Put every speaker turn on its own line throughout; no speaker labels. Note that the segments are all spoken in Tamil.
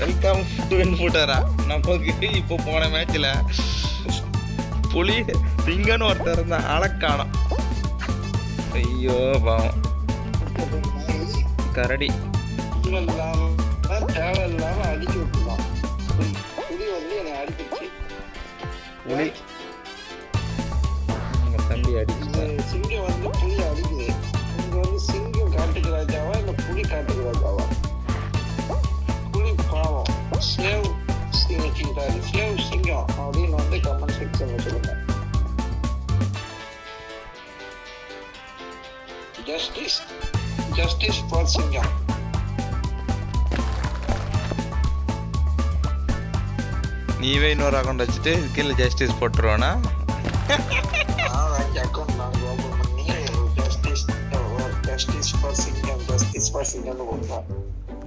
Welcome to இன்ஃபுட்டரா. நமக்கு இப்போ போன மேட்ச்ல புலி சிங்கன்னு ஒருத்தர் இருந்தான், அழக்கானம். ஐயோ பாவம். கரடி
தேவையில்லாம அடிச்சு விட்டுருவான். புலி வந்து என்னை அடிச்சிருச்சு.
புலி தம்பி அடிச்சு.
சிங்கம் வந்து புலி அடிக்குது. இங்க வந்து சிங்கம் காட்டுக்கு ராஜாவா இல்ல புலி காட்டுக்கு ராஜாவா? புலி பாவம். சேவ் சிங்கம் அப்படின்னு வந்து கமெண்ட் செக்ஷன்ல சொல்லுங்க. ஜஸ்டிஸ் ஃபார் சிங்கம்.
நீவே இன்னொரு அக்கௌண்ட் வச்சுட்டு கீழே ஜஸ்டிஸ் போட்டுருவானா?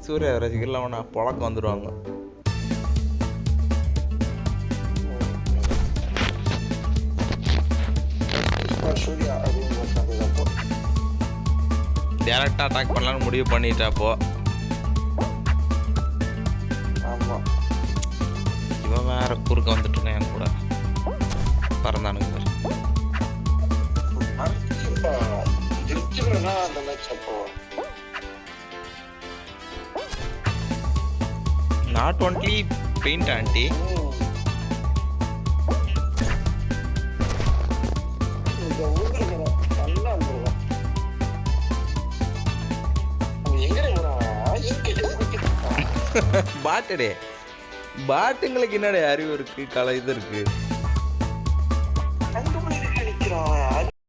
சூர்யா ரசிகர்லாம் அவனை பழக்கம் வந்துடுவாங்க. டேரக்டா அட்டாக் பண்ணலாம்னு முடிவு பண்ணிட்டாப்போ. இவன் வேற குறுக்க வந்துட்டு என் கூட பறந்தானுங்க மாதிரி. நாட் ஒன்லி பெயிண்ட் ஆண்டி, பாட்டுடே. பாட்டுங்களுக்கு என்னடா அறிவு இருக்கு, கலை இது இருக்கு.